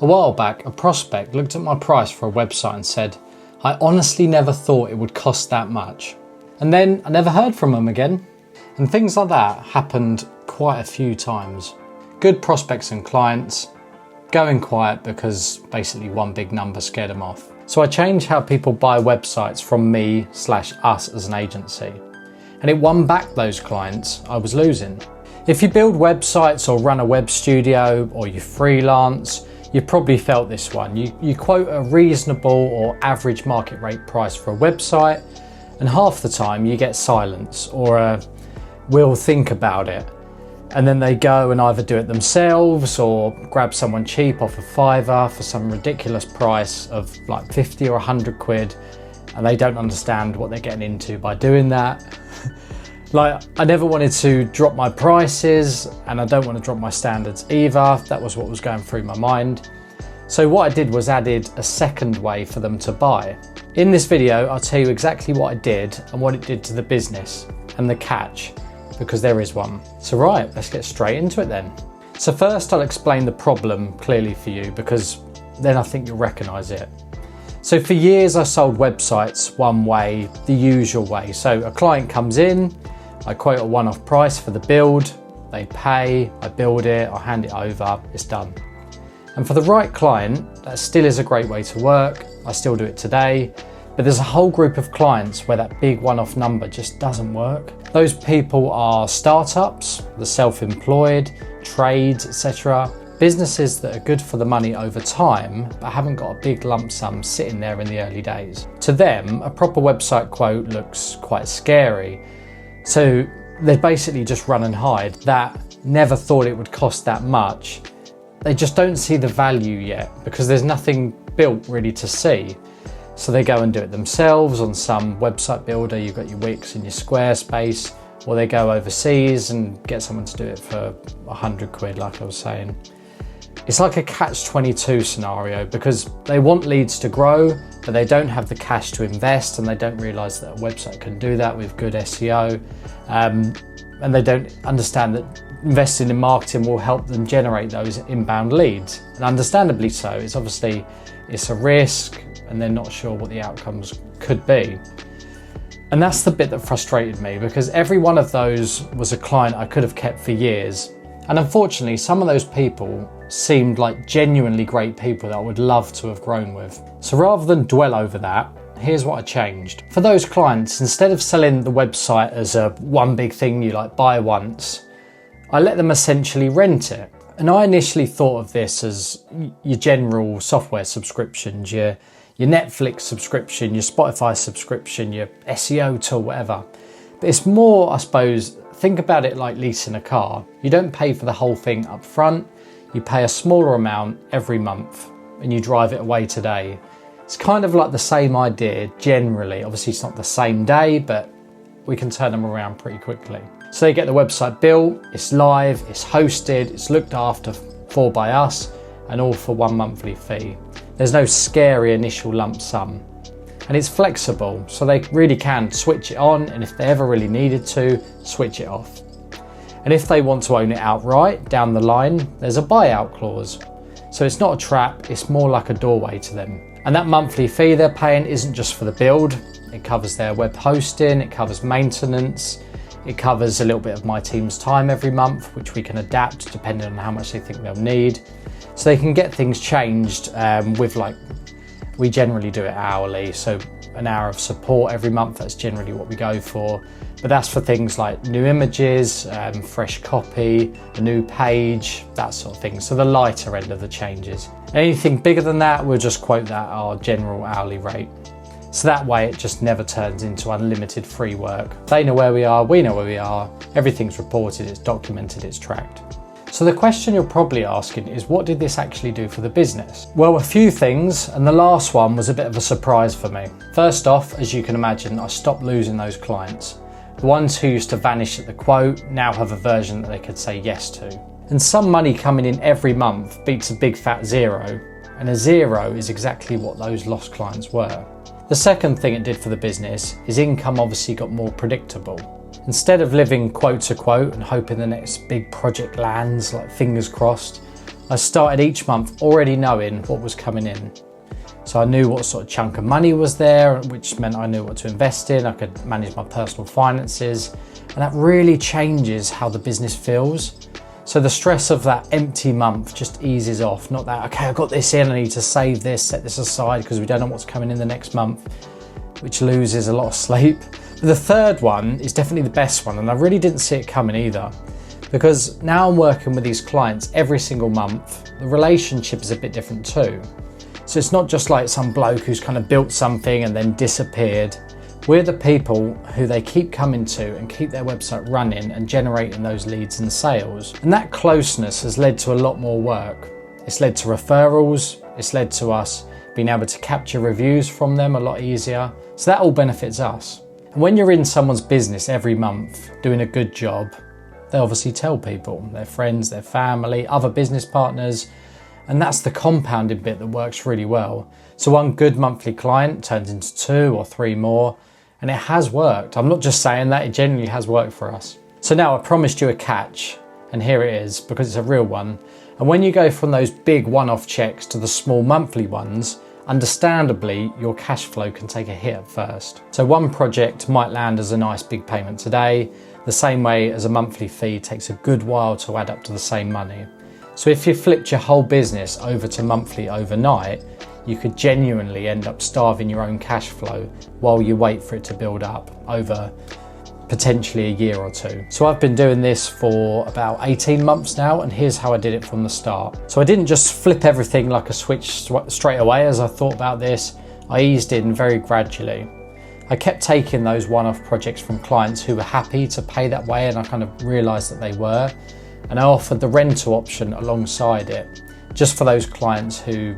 A while back, a prospect looked at my price for a website and said, "I honestly never thought it would cost that much." And then I never heard from them again. And things like that happened quite a few times. Good prospects and clients going quiet because basically one big number scared them off. So I changed how people buy websites from me/us as an agency. And it won back those clients I was losing. If you build websites or run a web studio or you freelance, you've probably felt this one. You quote a reasonable or average market rate price for a website, and half the time you get silence or a "we'll think about it." And then they go and either do it themselves or grab someone cheap off a Fiverr for some ridiculous price of like 50 or 100 quid, and they don't understand what they're getting into by doing that. Like, I never wanted to drop my prices, and I don't want to drop my standards either. That was what was going through my mind. So what I did was added a second way for them to buy. In this video, I'll tell you exactly what I did and what it did to the business and the catch, because there is one. So right, let's get straight into it then. So first I'll explain the problem clearly for you, because then I think you'll recognise it. So for years I sold websites one way, the usual way. So a client comes in, I quote a one-off price for the build, they pay, I build it, I hand it over, it's done. And for the right client, that still is a great way to work. I still do it today, but there's a whole group of clients where that big one-off number just doesn't work. Those people are startups, the self-employed, trades, etc. Businesses that are good for the money over time, but haven't got a big lump sum sitting there in the early days. To them, a proper website quote looks quite scary. So they basically just run and hide. That never thought it would cost that much. They just don't see the value yet because there's nothing built really to see. So they go and do it themselves on some website builder. You've got your Wix and your Squarespace, or they go overseas and get someone to do it for 100 quid, like I was saying. It's like a catch-22 scenario because they want leads to grow, but they don't have the cash to invest, and they don't realise that a website can do that with good SEO. And they don't understand that investing in marketing will help them generate those inbound leads. And understandably so, it's a risk, and they're not sure what the outcomes could be. And that's the bit that frustrated me, because every one of those was a client I could have kept for years. And unfortunately, some of those people seemed like genuinely great people that I would love to have grown with. So rather than dwell over that, here's what I changed. For those clients, instead of selling the website as a one big thing you like buy once, I let them essentially rent it. And I initially thought of this as your general software subscriptions, your Netflix subscription, your Spotify subscription, your SEO tool, whatever. But it's more, I suppose, think about it like leasing a car. You don't pay for the whole thing up front, you pay a smaller amount every month and you drive it away today. It's kind of like the same idea generally. Obviously it's not the same day, but we can turn them around pretty quickly. So they get the website built, it's live, it's hosted, it's looked after for by us, and all for one monthly fee. There's no scary initial lump sum. And it's flexible, so they really can switch it on, and if they ever really needed to, switch it off. And if they want to own it outright down the line, there's a buyout clause. So it's not a trap, it's more like a doorway to them. And that monthly fee they're paying isn't just for the build, it covers their web hosting, it covers maintenance, it covers a little bit of my team's time every month, which we can adapt depending on how much they think they'll need. So they can get things changed we generally do it hourly, so an hour of support every month, that's generally what we go for. But that's for things like new images, fresh copy, a new page, that sort of thing. So the lighter end of the changes. Anything bigger than that, we'll just quote that our general hourly rate. So that way it just never turns into unlimited free work. They know where we are, we know where we are, everything's reported, it's documented, it's tracked. So the question you're probably asking is, what did this actually do for the business? Well, a few things, and the last one was a bit of a surprise for me. First off, as you can imagine, I stopped losing those clients. The ones who used to vanish at the quote now have a version that they could say yes to. And some money coming in every month beats a big fat zero, and a zero is exactly what those lost clients were. The second thing it did for the business is income obviously got more predictable. Instead of living quote to quote and hoping the next big project lands, like fingers crossed, I started each month already knowing what was coming in. So I knew what sort of chunk of money was there, which meant I knew what to invest in. I could manage my personal finances, and that really changes how the business feels. So the stress of that empty month just eases off. Not that, okay, I've got this in, I need to save this, set this aside, because we don't know what's coming in the next month, which loses a lot of sleep. But the third one is definitely the best one, and I really didn't see it coming either. Because now I'm working with these clients every single month, the relationship is a bit different too. So it's not just like some bloke who's kind of built something and then disappeared. We're the people who they keep coming to and keep their website running and generating those leads and sales. And that closeness has led to a lot more work. It's led to referrals, it's led to us being able to capture reviews from them a lot easier. So that all benefits us. And when you're in someone's business every month doing a good job, they obviously tell people, their friends, their family, other business partners, and that's the compounding bit that works really well. So one good monthly client turns into 2 or 3 more, and it has worked. I'm not just saying that, it genuinely has worked for us. So now I promised you a catch, and here it is, because it's a real one. And when you go from those big one-off checks to the small monthly ones, understandably, your cash flow can take a hit at first. So one project might land as a nice big payment today, the same way as a monthly fee takes a good while to add up to the same money. So if you flipped your whole business over to monthly overnight, you could genuinely end up starving your own cash flow while you wait for it to build up over potentially a year or 2. So I've been doing this for about 18 months now, and here's how I did it from the start. So I didn't just flip everything like a switch straight away as I thought about this. I eased in very gradually. I kept taking those one-off projects from clients who were happy to pay that way, and I kind of realised that they were. And I offered the rental option alongside it, just for those clients who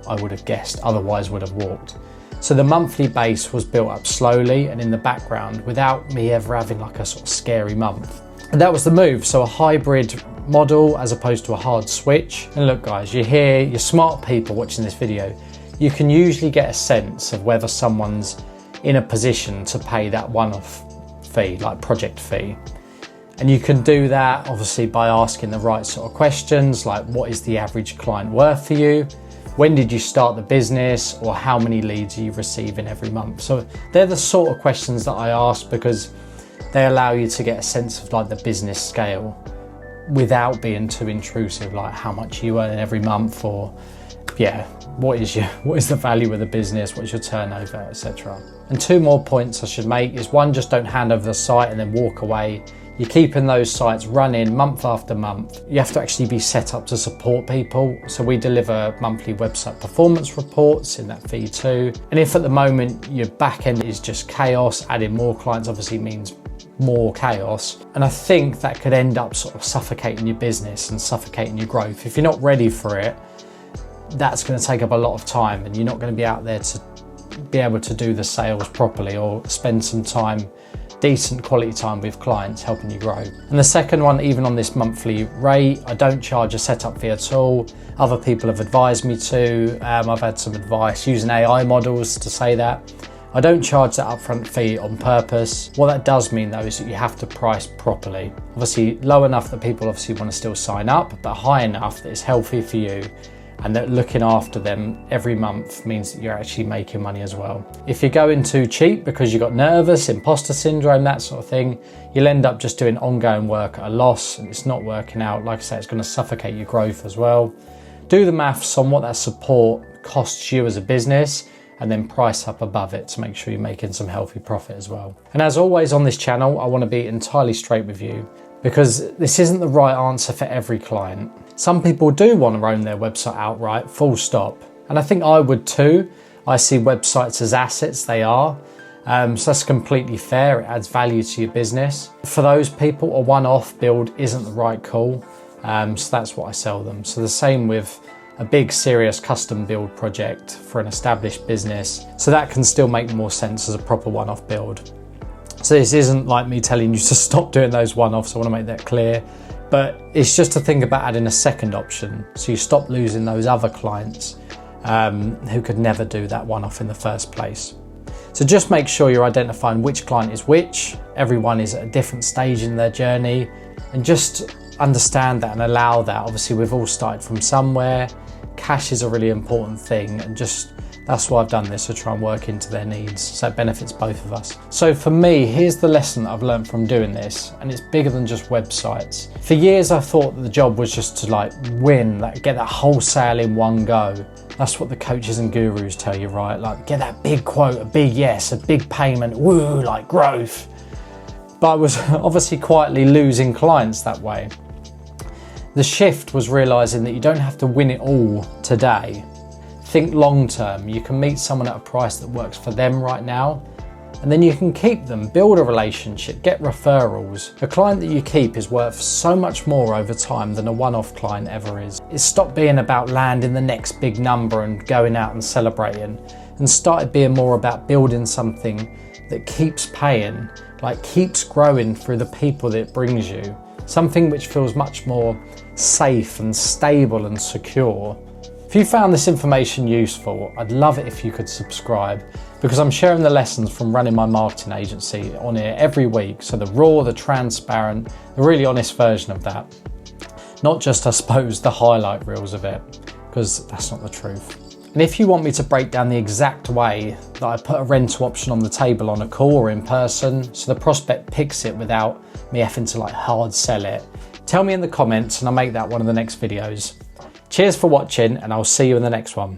I would have guessed otherwise would have walked. So the monthly base was built up slowly and in the background without me ever having like a sort of scary month. And that was the move, so a hybrid model as opposed to a hard switch. And look guys, you're smart people watching this video, you can usually get a sense of whether someone's in a position to pay that one-off fee, like project fee. And you can do that obviously by asking the right sort of questions, like what is the average client worth for you? When did you start the business? Or how many leads are you receiving every month? So they're the sort of questions that I ask because they allow you to get a sense of like the business scale without being too intrusive, like how much you earn every month, or what is the value of the business, what's your turnover, etc. And 2 more points I should make is 1, just don't hand over the site and then walk away. You're keeping those sites running month after month. You have to actually be set up to support people. So we deliver monthly website performance reports in that fee too. And if at the moment your back end is just chaos, adding more clients obviously means more chaos. And I think that could end up sort of suffocating your business and suffocating your growth. If you're not ready for it, that's going to take up a lot of time, and you're not going to be out there to be able to do the sales properly or spend some time, decent quality time with clients helping you grow. And the second one, even on this monthly rate, I don't charge a setup fee at all. Other people have advised me to. I've had some advice using AI models to say that. I don't charge that upfront fee on purpose. What that does mean though is that you have to price properly. Obviously low enough that people obviously want to still sign up, but high enough that it's healthy for you, and that looking after them every month means that you're actually making money as well. If you're going too cheap because you got nervous, imposter syndrome, that sort of thing, you'll end up just doing ongoing work at a loss and it's not working out. Like I say, it's going to suffocate your growth as well. Do the maths on what that support costs you as a business and then price up above it to make sure you're making some healthy profit as well. And as always on this channel, I want to be entirely straight with you, because this isn't the right answer for every client. Some people do want to own their website outright, full stop. And I think I would too. I see websites as assets, they are. So that's completely fair, it adds value to your business. For those people, a one-off build isn't the right call. So that's what I sell them. So the same with a big serious custom build project for an established business. So that can still make more sense as a proper one-off build. So this isn't like me telling you to stop doing those one-offs, I want to make that clear. But it's just to think about adding a second option, so you stop losing those other clients who could never do that one-off in the first place. So just make sure you're identifying which client is which. Everyone is at a different stage in their journey, and just understand that and allow that. Obviously we've all started from somewhere. Cash is a really important thing, and just that's why I've done this, to try and work into their needs, so it benefits both of us. So for me, here's the lesson that I've learned from doing this, and it's bigger than just websites. For years I thought that the job was just to like win, like get that wholesale in one go. That's what the coaches and gurus tell you, right? Like get that big quote, a big yes, a big payment, woo, like growth. But I was obviously quietly losing clients that way. The shift was realizing that you don't have to win it all today. Think long term. You can meet someone at a price that works for them right now, and then you can keep them, build a relationship, get referrals. A client that you keep is worth so much more over time than a one-off client ever is. It stopped being about landing the next big number and going out and celebrating, and started being more about building something that keeps paying, like keeps growing through the people that it brings you. Something which feels much more safe and stable and secure. If you found this information useful, I'd love it if you could subscribe, because I'm sharing the lessons from running my marketing agency on here every week. So the raw, the transparent, the really honest version of that. Not just, I suppose, the highlight reels of it, because that's not the truth. And if you want me to break down the exact way that I put a rental option on the table on a call or in person, so the prospect picks it without me having to like hard sell it, tell me in the comments and I'll make that one of the next videos. Cheers for watching, and I'll see you in the next one.